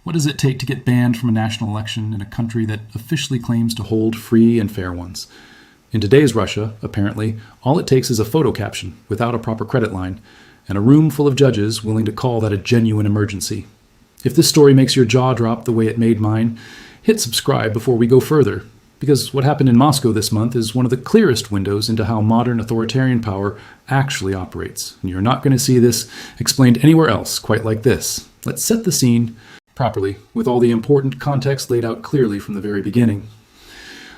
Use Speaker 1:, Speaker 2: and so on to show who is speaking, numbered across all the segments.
Speaker 1: What does it take to get banned from a national election in a country that officially claims to hold free and fair ones? In today's Russia, apparently, all it takes is a photo caption without a proper credit line, and a room full of judges willing to call that a genuine emergency. If this story makes your jaw drop the way it made mine, hit subscribe before we go further, because what happened in Moscow this month is one of the clearest windows into how modern authoritarian power actually operates. And you're not going to see this explained anywhere else quite like this. Let's set the scene properly, with all the important context laid out clearly from the very beginning.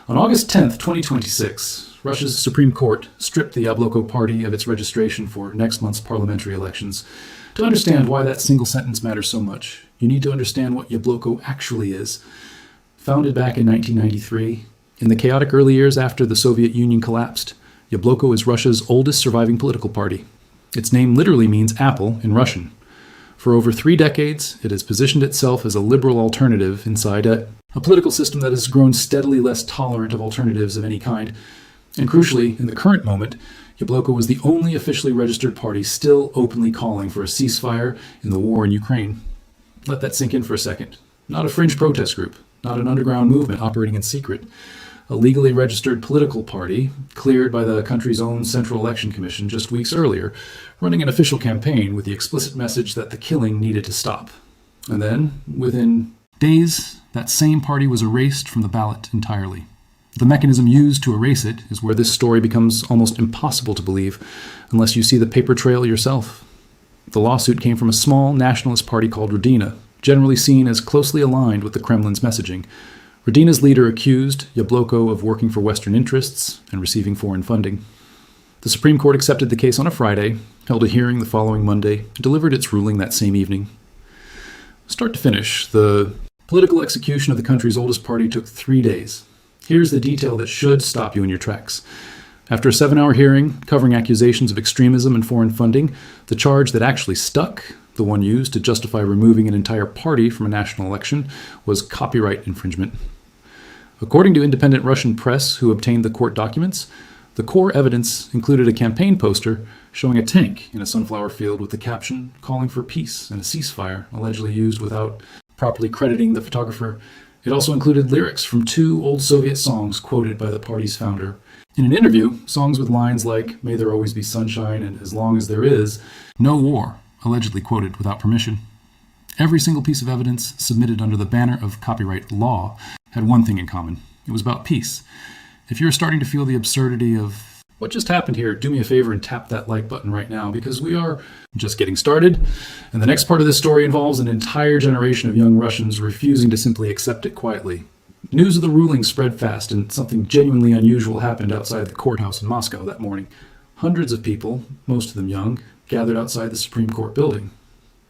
Speaker 1: On August 10th, 2026, Russia's Supreme Court stripped the Yabloko party of its registration for next month's parliamentary elections. To understand why that single sentence matters so much, you need to understand what Yabloko actually is. Founded back in 1993, in the chaotic early years after the Soviet Union collapsed, Yabloko is Russia's oldest surviving political party. Its name literally means apple in Russian. For over 3 decades, it has positioned itself as a liberal alternative inside a political system that has grown steadily less tolerant of alternatives of any kind. And crucially, in the current moment, Yabloko was the only officially registered party still openly calling for a ceasefire in the war in Ukraine. Let that sink in for a second. Not a fringe protest group, not an underground movement operating in secret. A legally registered political party, cleared by the country's own Central Election Commission just weeks earlier, running an official campaign with the explicit message that the killing needed to stop. And then, within days, that same party was erased from the ballot entirely. The mechanism used to erase it is where this story becomes almost impossible to believe, unless you see the paper trail yourself. The lawsuit came from a small nationalist party called Rodina, generally seen as closely aligned with the Kremlin's messaging. Rodina's leader accused Yabloko of working for Western interests and receiving foreign funding. The Supreme Court accepted the case on a Friday, held a hearing the following Monday, and delivered its ruling that same evening. Start to finish, the political execution of the country's oldest party took 3 days. Here's the detail that should stop you in your tracks. After a 7-hour hearing covering accusations of extremism and foreign funding, the charge that actually stuck, the one used to justify removing an entire party from a national election, was copyright infringement. According to independent Russian press who obtained the court documents, the core evidence included a campaign poster showing a tank in a sunflower field with the caption calling for peace and a ceasefire, allegedly used without properly crediting the photographer. It also included lyrics from 2 old Soviet songs quoted by the party's founder. In an interview, songs with lines like "May there always be sunshine" and "As long as there is," "No war," allegedly quoted without permission. Every single piece of evidence submitted under the banner of copyright law had one thing in common. It was about peace. If you're starting to feel the absurdity of what just happened here, do me a favor and tap that like button right now, because we are just getting started, and the next part of this story involves an entire generation of young Russians refusing to simply accept it quietly. News of the ruling spread fast, and something genuinely unusual happened outside the courthouse in Moscow that morning. Hundreds of people, most of them young, gathered outside the Supreme Court building.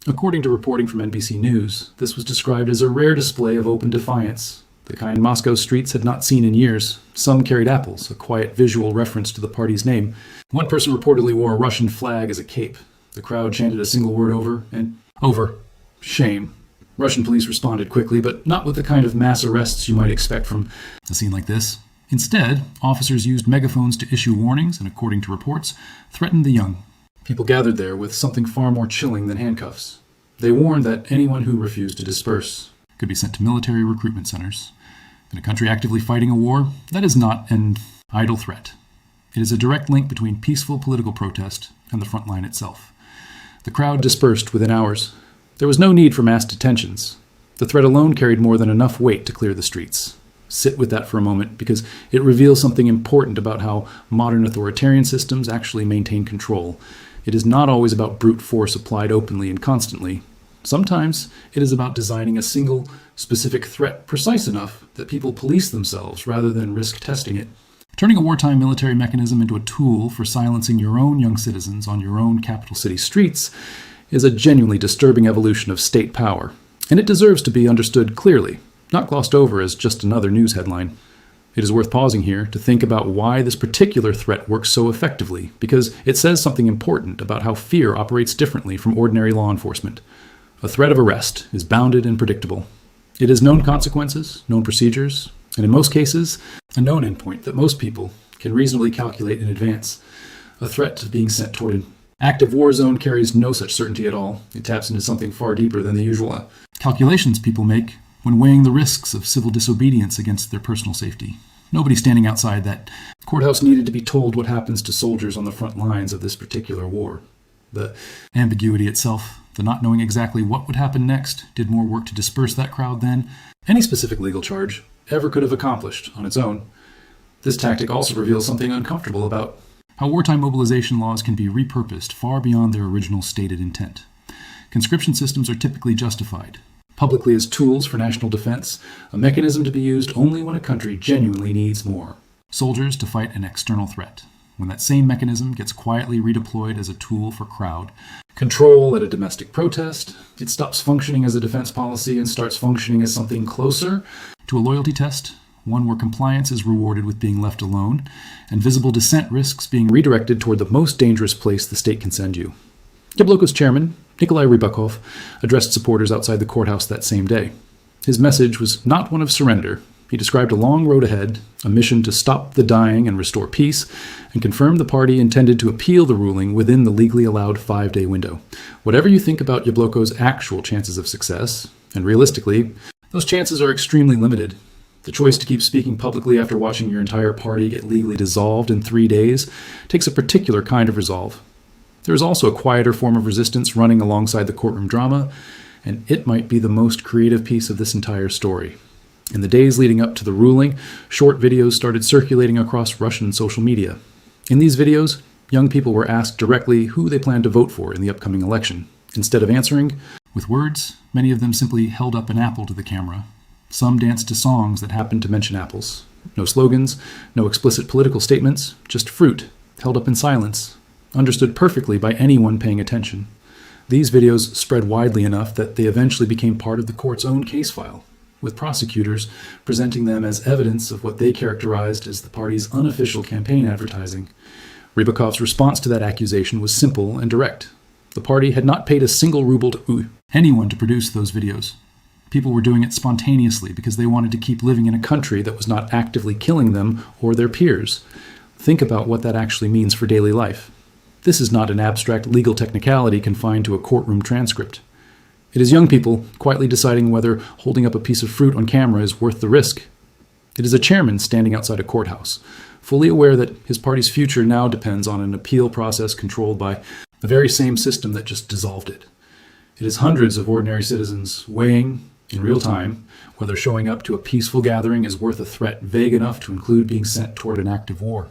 Speaker 1: According to reporting from NBC News, this was described as a rare display of open defiance, the kind Moscow's streets had not seen in years. Some carried apples, a quiet visual reference to the party's name. One person reportedly wore a Russian flag as a cape. The crowd chanted a single word over. Shame. Russian police responded quickly, but not with the kind of mass arrests you might expect from a scene like this. Instead, officers used megaphones to issue warnings and, according to reports, threatened the young. People gathered there with something far more chilling than handcuffs. They warned that anyone who refused to disperse could be sent to military recruitment centers. In a country actively fighting a war, that is not an idle threat. It is a direct link between peaceful political protest and the front line itself. The crowd dispersed within hours. There was no need for mass detentions. The threat alone carried more than enough weight to clear the streets. Sit with that for a moment, because it reveals something important about how modern authoritarian systems actually maintain control. It is not always about brute force applied openly and constantly. Sometimes it is about designing a single, specific threat precise enough that people police themselves rather than risk testing it. Turning a wartime military mechanism into a tool for silencing your own young citizens on your own capital city streets is a genuinely disturbing evolution of state power, and it deserves to be understood clearly, not glossed over as just another news headline. It is worth pausing here to think about why this particular threat works so effectively, because it says something important about how fear operates differently from ordinary law enforcement. A threat of arrest is bounded and predictable. It has known consequences, known procedures, and in most cases, a known endpoint that most people can reasonably calculate in advance. A threat being sent toward Active war zone carries no such certainty at all. It taps into something far deeper than the usual calculations people make when weighing the risks of civil disobedience against their personal safety. Nobody standing outside that courthouse needed to be told what happens to soldiers on the front lines of this particular war. The ambiguity itself, the not knowing exactly what would happen next, did more work to disperse that crowd than any specific legal charge ever could have accomplished on its own. This tactic also reveals something uncomfortable about how wartime mobilization laws can be repurposed far beyond their original stated intent. Conscription systems are typically justified publicly as tools for national defense, a mechanism to be used only when a country genuinely needs more soldiers to fight an external threat. When that same mechanism gets quietly redeployed as a tool for crowd control at a domestic protest, it stops functioning as a defense policy and starts functioning as something closer to a loyalty test, one where compliance is rewarded with being left alone, and visible dissent risks being redirected toward the most dangerous place the state can send you. Yabloko's chairman, Nikolai Rybakov, addressed supporters outside the courthouse that same day. His message was not one of surrender. He described a long road ahead, a mission to stop the dying and restore peace, and confirmed the party intended to appeal the ruling within the legally allowed 5-day window. Whatever you think about Yabloko's actual chances of success, and realistically, those chances are extremely limited. The choice to keep speaking publicly after watching your entire party get legally dissolved in 3 days takes a particular kind of resolve. There is also a quieter form of resistance running alongside the courtroom drama, and it might be the most creative piece of this entire story. In the days leading up to the ruling, short videos started circulating across Russian social media. In these videos, young people were asked directly who they planned to vote for in the upcoming election. Instead of answering with words, many of them simply held up an apple to the camera. Some danced to songs that happened to mention apples. No slogans, no explicit political statements, just fruit, held up in silence, understood perfectly by anyone paying attention. These videos spread widely enough that they eventually became part of the court's own case file, with prosecutors presenting them as evidence of what they characterized as the party's unofficial campaign advertising. Rybakov's response to that accusation was simple and direct. The party had not paid a single ruble to anyone to produce those videos. People were doing it spontaneously because they wanted to keep living in a country that was not actively killing them or their peers. Think about what that actually means for daily life. This is not an abstract legal technicality confined to a courtroom transcript. It is young people quietly deciding whether holding up a piece of fruit on camera is worth the risk. It is a chairman standing outside a courthouse, fully aware that his party's future now depends on an appeal process controlled by the very same system that just dissolved it. It is hundreds of ordinary citizens weighing, in real time, whether showing up to a peaceful gathering is worth a threat vague enough to include being sent toward an active war.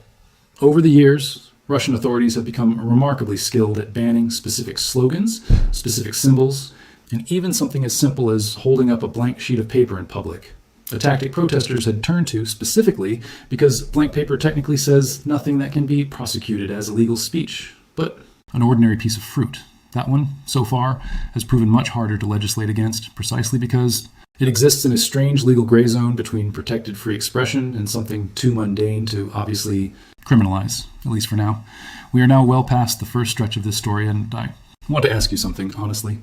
Speaker 1: Over the years, Russian authorities have become remarkably skilled at banning specific slogans, specific symbols, and even something as simple as holding up a blank sheet of paper in public. A tactic protesters had turned to specifically because blank paper technically says nothing that can be prosecuted as illegal speech, but an ordinary piece of fruit. That one, so far, has proven much harder to legislate against, precisely because it exists in a strange legal gray zone between protected free expression and something too mundane to obviously criminalize, at least for now. We are now well past the first stretch of this story, and I want to ask you something, honestly.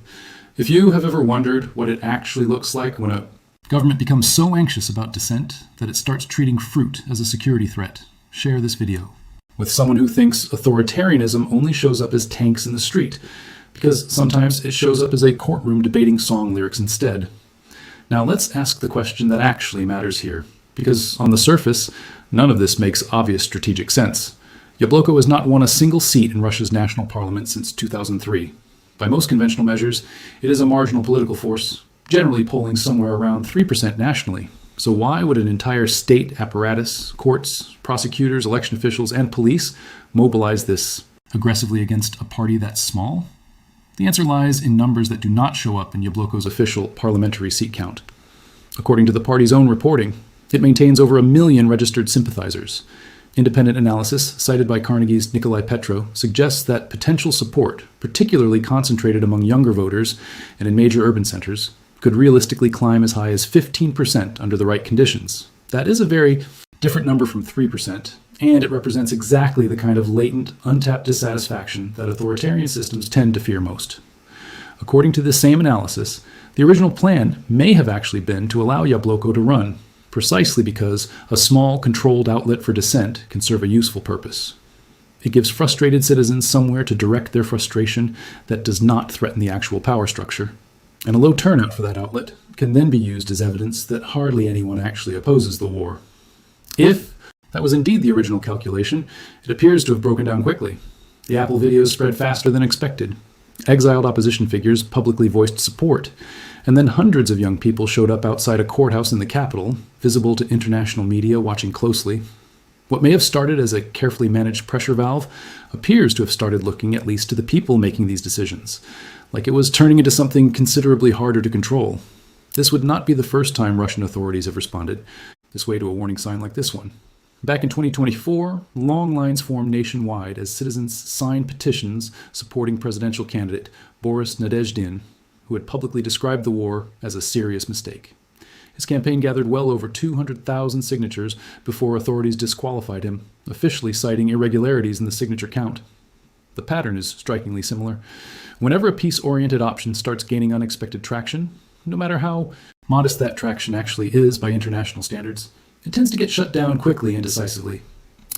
Speaker 1: If you have ever wondered what it actually looks like when a government becomes so anxious about dissent that it starts treating fruit as a security threat, share this video with someone who thinks authoritarianism only shows up as tanks in the street, because sometimes it shows up as a courtroom debating song lyrics instead. Now let's ask the question that actually matters here, because on the surface, none of this makes obvious strategic sense. Yabloko has not won a single seat in Russia's national parliament since 2003. By most conventional measures, it is a marginal political force, generally polling somewhere around 3% nationally. So why would an entire state apparatus, courts, prosecutors, election officials, and police mobilize this aggressively against a party that small? The answer lies in numbers that do not show up in Yabloko's official parliamentary seat count. According to the party's own reporting, it maintains over 1 million registered sympathizers. Independent analysis, cited by Carnegie's Nikolai Petro, suggests that potential support, particularly concentrated among younger voters and in major urban centers, could realistically climb as high as 15% under the right conditions. That is a very different number from 3%, and it represents exactly the kind of latent, untapped dissatisfaction that authoritarian systems tend to fear most. According to this same analysis, the original plan may have actually been to allow Yabloko to run, precisely because a small, controlled outlet for dissent can serve a useful purpose. It gives frustrated citizens somewhere to direct their frustration that does not threaten the actual power structure. And a low turnout for that outlet can then be used as evidence that hardly anyone actually opposes the war. If that was indeed the original calculation, it appears to have broken down quickly. The Apple videos spread faster than expected. Exiled opposition figures publicly voiced support, and then hundreds of young people showed up outside a courthouse in the capital, visible to international media watching closely. What may have started as a carefully managed pressure valve appears to have started looking at least to the people making these decisions, like it was turning into something considerably harder to control. This would not be the first time Russian authorities have responded this way to a warning sign like this one. Back in 2024, long lines formed nationwide as citizens signed petitions supporting presidential candidate Boris Nadezhdin, who had publicly described the war as a serious mistake. His campaign gathered well over 200,000 signatures before authorities disqualified him, officially citing irregularities in the signature count. The pattern is strikingly similar. Whenever a peace-oriented option starts gaining unexpected traction, no matter how modest that traction actually is by international standards, it tends to get shut down quickly and decisively.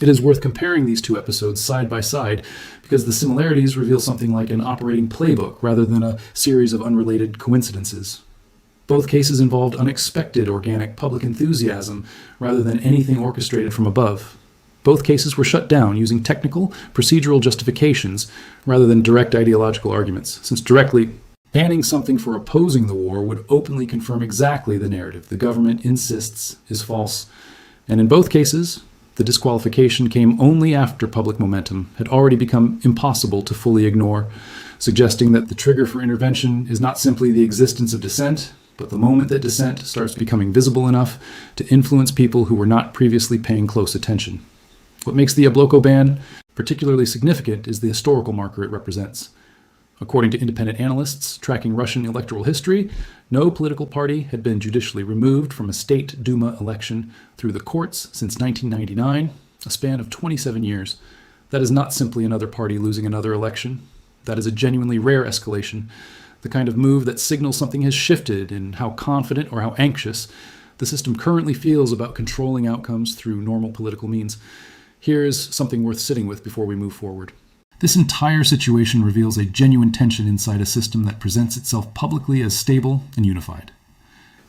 Speaker 1: It is worth comparing these two episodes side by side because the similarities reveal something like an operating playbook rather than a series of unrelated coincidences. Both cases involved unexpected organic public enthusiasm rather than anything orchestrated from above. Both cases were shut down using technical, procedural justifications rather than direct ideological arguments, since directly banning something for opposing the war would openly confirm exactly the narrative the government insists is false. And in both cases, the disqualification came only after public momentum had already become impossible to fully ignore, suggesting that the trigger for intervention is not simply the existence of dissent, but the moment that dissent starts becoming visible enough to influence people who were not previously paying close attention. What makes the Yabloko ban particularly significant is the historical marker it represents. According to independent analysts tracking Russian electoral history, no political party had been judicially removed from a state Duma election through the courts since 1999, a span of 27 years. That is not simply another party losing another election. That is a genuinely rare escalation, the kind of move that signals something has shifted in how confident or how anxious the system currently feels about controlling outcomes through normal political means. Here is something worth sitting with before we move forward. This entire situation reveals a genuine tension inside a system that presents itself publicly as stable and unified.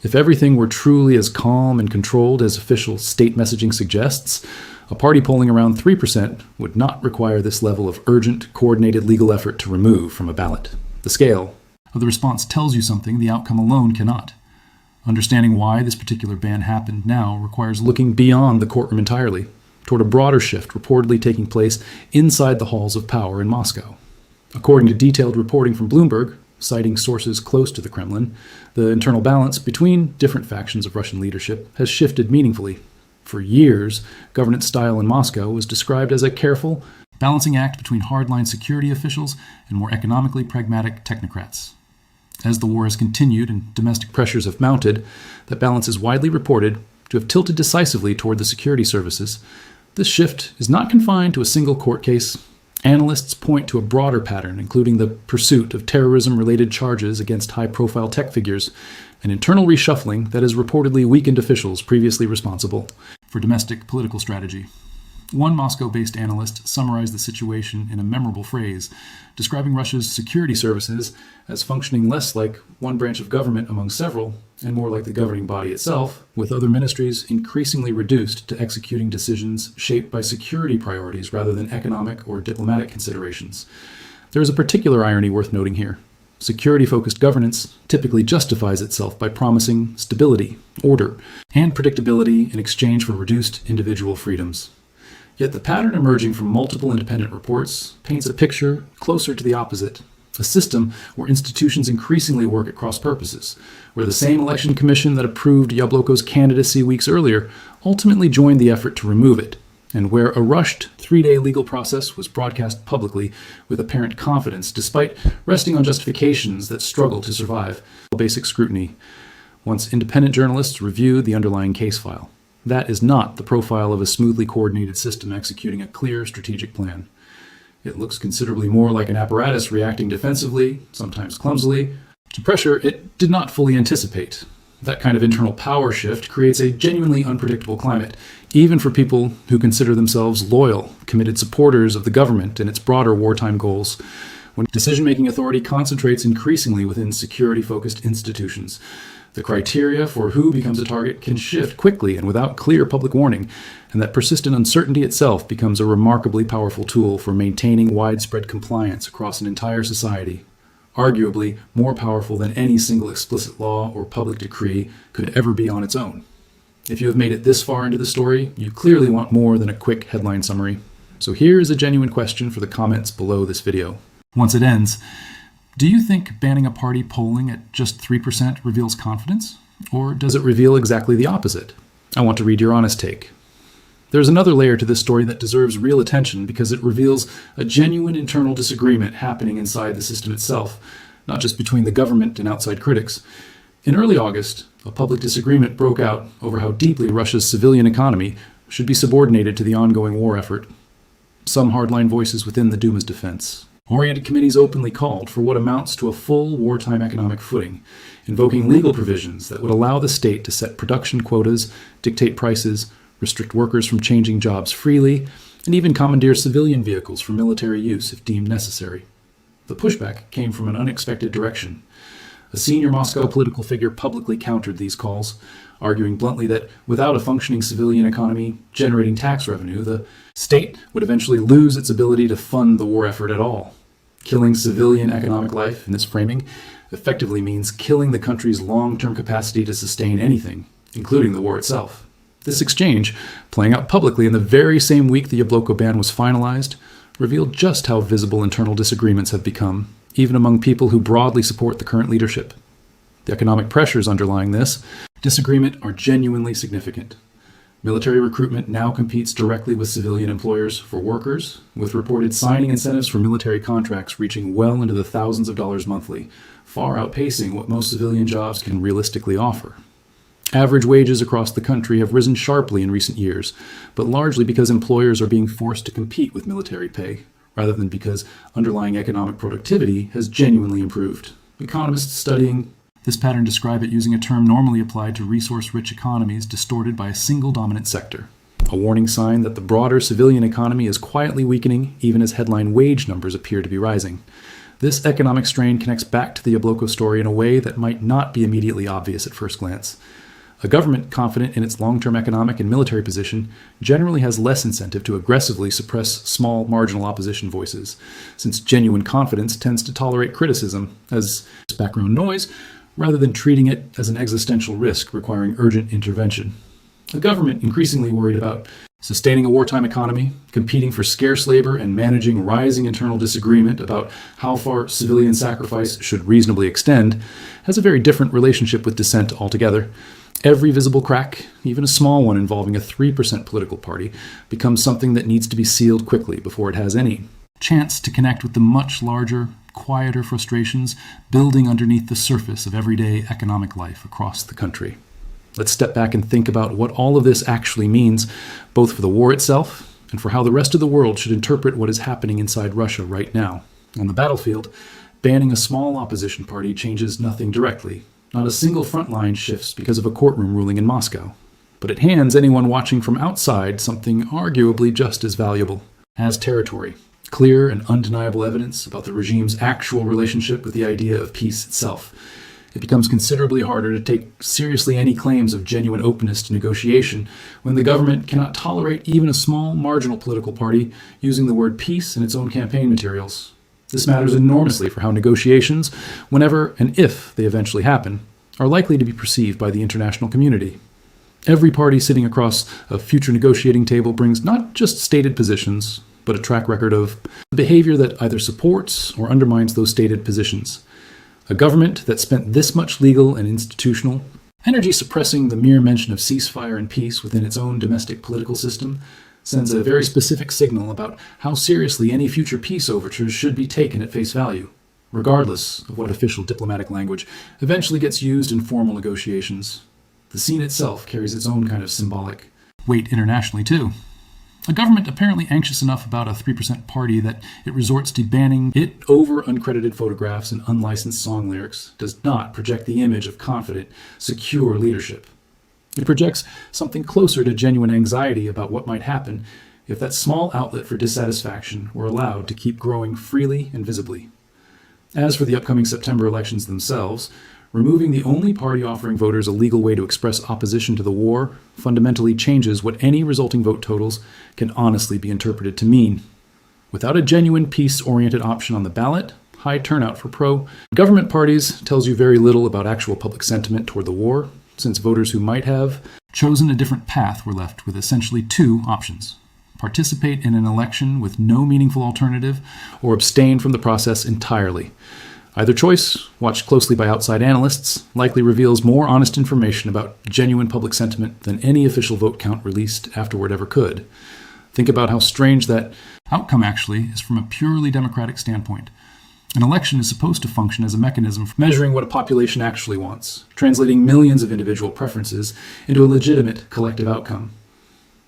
Speaker 1: If everything were truly as calm and controlled as official state messaging suggests, a party polling around 3% would not require this level of urgent, coordinated legal effort to remove from a ballot. The scale of the response tells you something the outcome alone cannot. Understanding why this particular ban happened now requires looking beyond the courtroom entirely, toward a broader shift reportedly taking place inside the halls of power in Moscow. According to detailed reporting from Bloomberg, citing sources close to the Kremlin, the internal balance between different factions of Russian leadership has shifted meaningfully. For years, governance style in Moscow was described as a careful, balancing act between hardline security officials and more economically pragmatic technocrats. As the war has continued and domestic pressures have mounted, that balance is widely reported to have tilted decisively toward the security services. This shift is not confined to a single court case. Analysts point to a broader pattern, including the pursuit of terrorism-related charges against high-profile tech figures, an internal reshuffling that has reportedly weakened officials previously responsible for domestic political strategy. One Moscow-based analyst summarized the situation in a memorable phrase, describing Russia's security services as functioning less like one branch of government among several, and more like the governing body itself, with other ministries increasingly reduced to executing decisions shaped by security priorities rather than economic or diplomatic considerations. There is a particular irony worth noting here. Security-focused governance typically justifies itself by promising stability, order, and predictability in exchange for reduced individual freedoms. Yet the pattern emerging from multiple independent reports paints a picture closer to the opposite, a system where institutions increasingly work at cross purposes, where the same election commission that approved Yabloko's candidacy weeks earlier ultimately joined the effort to remove it, and where a rushed 3-day legal process was broadcast publicly with apparent confidence despite resting on justifications that struggle to survive basic scrutiny once independent journalists reviewed the underlying case file. That is not the profile of a smoothly coordinated system executing a clear strategic plan. It looks considerably more like an apparatus reacting defensively, sometimes clumsily, to pressure it did not fully anticipate. That kind of internal power shift creates a genuinely unpredictable climate, even for people who consider themselves loyal, committed supporters of the government and its broader wartime goals. When decision-making authority concentrates increasingly within security-focused institutions, the criteria for who becomes a target can shift quickly and without clear public warning, and that persistent uncertainty itself becomes a remarkably powerful tool for maintaining widespread compliance across an entire society, arguably more powerful than any single explicit law or public decree could ever be on its own. If you have made it this far into the story, you clearly want more than a quick headline summary. So here is a genuine question for the comments below this video. Once it ends, do you think banning a party polling at just 3% reveals confidence? Or does it reveal exactly the opposite? I want to read your honest take. There's another layer to this story that deserves real attention because it reveals a genuine internal disagreement happening inside the system itself, not just between the government and outside critics. In early August, a public disagreement broke out over how deeply Russia's civilian economy should be subordinated to the ongoing war effort. Some hardline voices within the Duma's defense oriented committees openly called for what amounts to a full wartime economic footing, invoking legal provisions that would allow the state to set production quotas, dictate prices, restrict workers from changing jobs freely, and even commandeer civilian vehicles for military use if deemed necessary. The pushback came from an unexpected direction. A senior Moscow political figure publicly countered these calls, arguing bluntly that without a functioning civilian economy generating tax revenue, the state would eventually lose its ability to fund the war effort at all. Killing civilian economic life in this framing effectively means killing the country's long-term capacity to sustain anything, including the war itself. This exchange, playing out publicly in the very same week the Yabloko ban was finalized, revealed just how visible internal disagreements have become, even among people who broadly support the current leadership. The economic pressures underlying this disagreement are genuinely significant. Military recruitment now competes directly with civilian employers for workers, with reported signing incentives for military contracts reaching well into the thousands of dollars monthly, far outpacing what most civilian jobs can realistically offer. Average wages across the country have risen sharply in recent years, but largely because employers are being forced to compete with military pay, rather than because underlying economic productivity has genuinely improved. Economists studying this pattern describe it using a term normally applied to resource-rich economies distorted by a single dominant sector, a warning sign that the broader civilian economy is quietly weakening even as headline wage numbers appear to be rising. This economic strain connects back to the Yabloko story in a way that might not be immediately obvious at first glance. A government confident in its long-term economic and military position generally has less incentive to aggressively suppress small, marginal opposition voices, since genuine confidence tends to tolerate criticism as background noise rather than treating it as an existential risk requiring urgent intervention. A government increasingly worried about sustaining a wartime economy, competing for scarce labor, and managing rising internal disagreement about how far civilian sacrifice should reasonably extend has a very different relationship with dissent altogether. Every visible crack, even a small one involving a 3% political party, becomes something that needs to be sealed quickly before it has any chance to connect with the much larger, quieter frustrations building underneath the surface of everyday economic life across the country. Let's step back and think about what all of this actually means, both for the war itself and for how the rest of the world should interpret what is happening inside Russia right now. On the battlefield, banning a small opposition party changes nothing directly. Not a single front line shifts because of a courtroom ruling in Moscow. But it hands anyone watching from outside something arguably just as valuable as territory. Clear and undeniable evidence about the regime's actual relationship with the idea of peace itself. It becomes considerably harder to take seriously any claims of genuine openness to negotiation when the government cannot tolerate even a small, marginal political party using the word peace in its own campaign materials. This matters enormously for how negotiations, whenever and if they eventually happen, are likely to be perceived by the international community. Every party sitting across a future negotiating table brings not just stated positions, but a track record of behavior that either supports or undermines those stated positions. A government that spent this much legal and institutional energy suppressing the mere mention of ceasefire and peace within its own domestic political system sends a very specific signal about how seriously any future peace overtures should be taken at face value, regardless of what official diplomatic language eventually gets used in formal negotiations. The scene itself carries its own kind of symbolic weight internationally, too. A government apparently anxious enough about a 3% party that it resorts to banning it over uncredited photographs and unlicensed song lyrics does not project the image of confident, secure leadership. It projects something closer to genuine anxiety about what might happen if that small outlet for dissatisfaction were allowed to keep growing freely and visibly. As for the upcoming September elections themselves, removing the only party offering voters a legal way to express opposition to the war fundamentally changes what any resulting vote totals can honestly be interpreted to mean. Without a genuine peace-oriented option on the ballot, high turnout for pro-government parties tells you very little about actual public sentiment toward the war, since voters who might have chosen a different path were left with essentially two options: participate in an election with no meaningful alternative, or abstain from the process entirely. Either choice, watched closely by outside analysts, likely reveals more honest information about genuine public sentiment than any official vote count released afterward ever could. Think about how strange that outcome actually is from a purely democratic standpoint. An election is supposed to function as a mechanism for measuring what a population actually wants, translating millions of individual preferences into a legitimate collective outcome.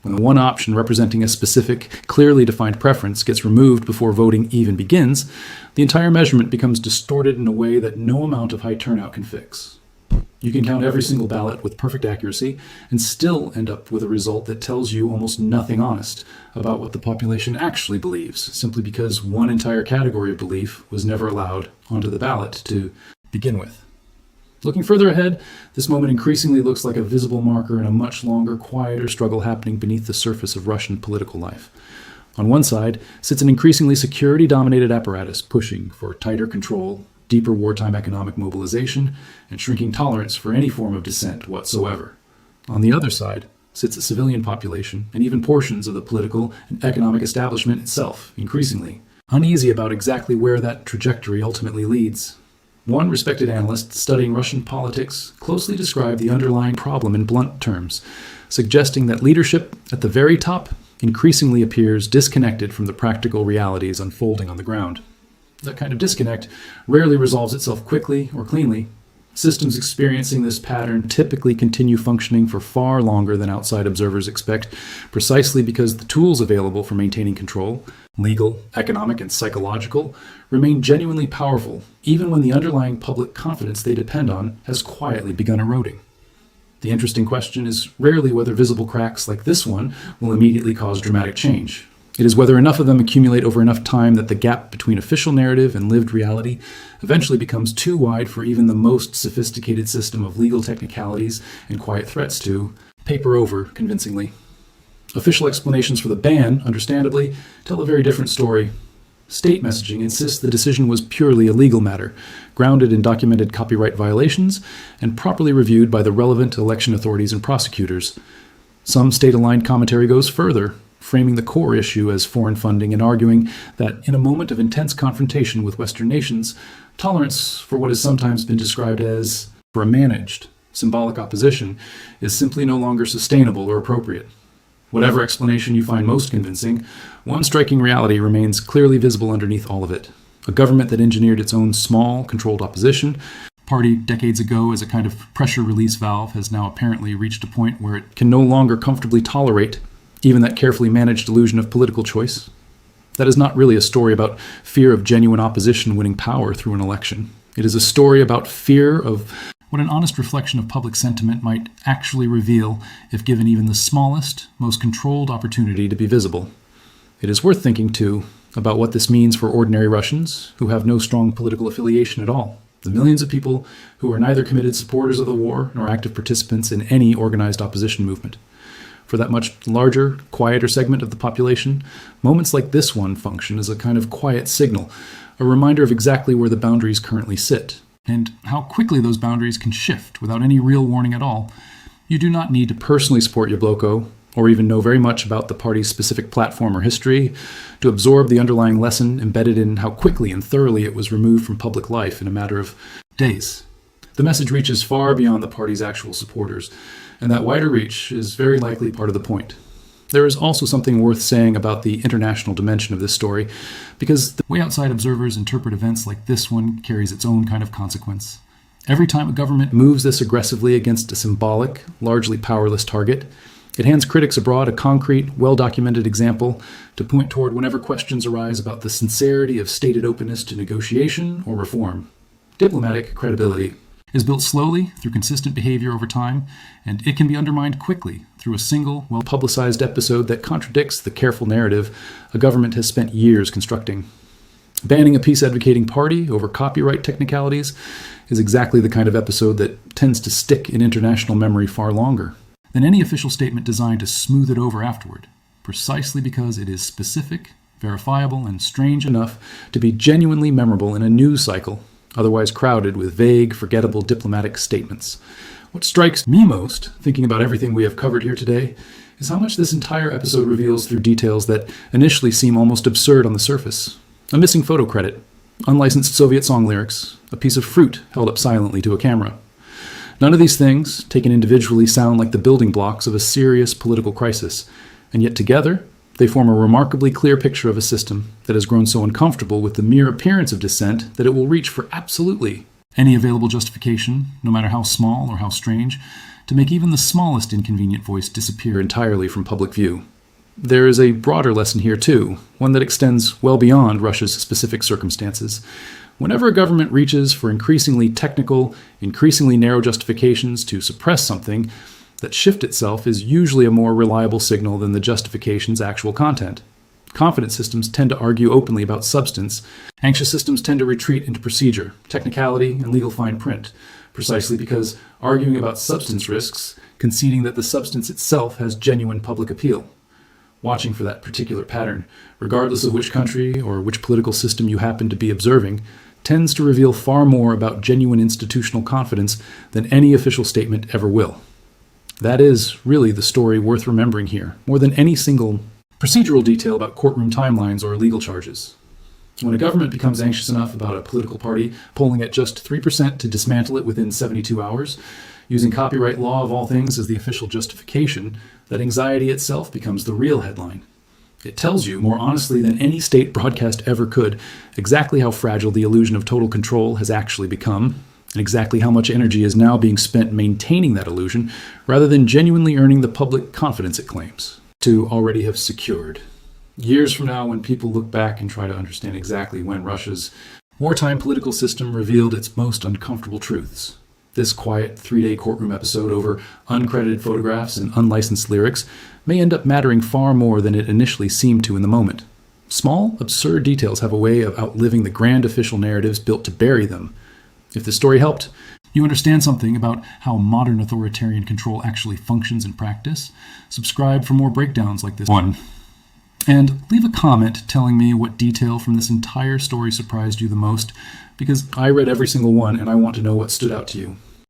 Speaker 1: When the one option representing a specific, clearly defined preference gets removed before voting even begins, the entire measurement becomes distorted in a way that no amount of high turnout can fix. You can count every single ballot with perfect accuracy and still end up with a result that tells you almost nothing honest about what the population actually believes, simply because one entire category of belief was never allowed onto the ballot to begin with. Looking further ahead, this moment increasingly looks like a visible marker in a much longer, quieter struggle happening beneath the surface of Russian political life. On one side sits an increasingly security-dominated apparatus pushing for tighter control, deeper wartime economic mobilization, and shrinking tolerance for any form of dissent whatsoever. On the other side sits a civilian population and even portions of the political and economic establishment itself, increasingly uneasy about exactly where that trajectory ultimately leads. One respected analyst studying Russian politics closely described the underlying problem in blunt terms, suggesting that leadership at the very top increasingly appears disconnected from the practical realities unfolding on the ground. That kind of disconnect rarely resolves itself quickly or cleanly. Systems experiencing this pattern typically continue functioning for far longer than outside observers expect, precisely because the tools available for maintaining control, legal, economic, and psychological, remain genuinely powerful, even when the underlying public confidence they depend on has quietly begun eroding. The interesting question is rarely whether visible cracks like this one will immediately cause dramatic change. It is whether enough of them accumulate over enough time that the gap between official narrative and lived reality eventually becomes too wide for even the most sophisticated system of legal technicalities and quiet threats to paper over convincingly. Official explanations for the ban, understandably, tell a very different story. State messaging insists the decision was purely a legal matter, grounded in documented copyright violations and properly reviewed by the relevant election authorities and prosecutors. Some state-aligned commentary goes further, framing the core issue as foreign funding and arguing that in a moment of intense confrontation with Western nations, tolerance for what has sometimes been described as for a managed, symbolic opposition is simply no longer sustainable or appropriate. Whatever explanation you find most convincing, one striking reality remains clearly visible underneath all of it. A government that engineered its own small, controlled opposition party decades ago as a kind of pressure release valve has now apparently reached a point where it can no longer comfortably tolerate even that carefully managed illusion of political choice. That is not really a story about fear of genuine opposition winning power through an election. It is a story about fear of what an honest reflection of public sentiment might actually reveal if given even the smallest, most controlled opportunity to be visible. It is worth thinking, too, about what this means for ordinary Russians who have no strong political affiliation at all. The millions of people who are neither committed supporters of the war nor active participants in any organized opposition movement. For that much larger, quieter segment of the population, moments like this one function as a kind of quiet signal, a reminder of exactly where the boundaries currently sit, and how quickly those boundaries can shift without any real warning at all. You do not need to personally support Yabloko, or even know very much about the party's specific platform or history, to absorb the underlying lesson embedded in how quickly and thoroughly it was removed from public life in a matter of days. The message reaches far beyond the party's actual supporters, and that wider reach is very likely part of the point. There is also something worth saying about the international dimension of this story, because the way outside observers interpret events like this one carries its own kind of consequence. Every time a government moves this aggressively against a symbolic, largely powerless target, It hands critics abroad a concrete, well-documented example to point toward whenever questions arise about the sincerity of stated openness to negotiation or reform. Diplomatic credibility is built slowly through consistent behavior over time, and it can be undermined quickly through a single, well-publicized episode that contradicts the careful narrative a government has spent years constructing. Banning a peace-advocating party over copyright technicalities is exactly the kind of episode that tends to stick in international memory far longer than any official statement designed to smooth it over afterward, precisely because it is specific, verifiable, and strange enough to be genuinely memorable in a news cycle otherwise crowded with vague, forgettable diplomatic statements. What strikes me most, thinking about everything we have covered here today, is how much this entire episode reveals through details that initially seem almost absurd on the surface. A missing photo credit, unlicensed Soviet song lyrics, a piece of fruit held up silently to a camera. None of these things, taken individually, sound like the building blocks of a serious political crisis, and yet together, they form a remarkably clear picture of a system that has grown so uncomfortable with the mere appearance of dissent that it will reach for absolutely any available justification, no matter how small or how strange, to make even the smallest inconvenient voice disappear entirely from public view. There is a broader lesson here, too, one that extends well beyond Russia's specific circumstances. Whenever a government reaches for increasingly technical, increasingly narrow justifications to suppress something, that shift itself is usually a more reliable signal than the justification's actual content. Confident systems tend to argue openly about substance. Anxious systems tend to retreat into procedure, technicality, and legal fine print, precisely because arguing about substance risks conceding that the substance itself has genuine public appeal. Watching for that particular pattern, regardless of which country or which political system you happen to be observing, tends to reveal far more about genuine institutional confidence than any official statement ever will. That is really the story worth remembering here, more than any single procedural detail about courtroom timelines or legal charges. When a government becomes anxious enough about a political party polling at just 3% to dismantle it within 72 hours, using copyright law of all things as the official justification, that anxiety itself becomes the real headline. It tells you, more honestly than any state broadcast ever could, exactly how fragile the illusion of total control has actually become, and exactly how much energy is now being spent maintaining that illusion, rather than genuinely earning the public confidence it claims to already have secured. Years from now, when people look back and try to understand exactly when Russia's wartime political system revealed its most uncomfortable truths, this quiet 3-day courtroom episode over uncredited photographs and unlicensed lyrics may end up mattering far more than it initially seemed to in the moment. Small, absurd details have a way of outliving the grand official narratives built to bury them. If this story helped, you understand something about how modern authoritarian control actually functions in practice, subscribe for more breakdowns like this one. And leave a comment telling me what detail from this entire story surprised you the most, because I read every single one and I want to know what stood out to you.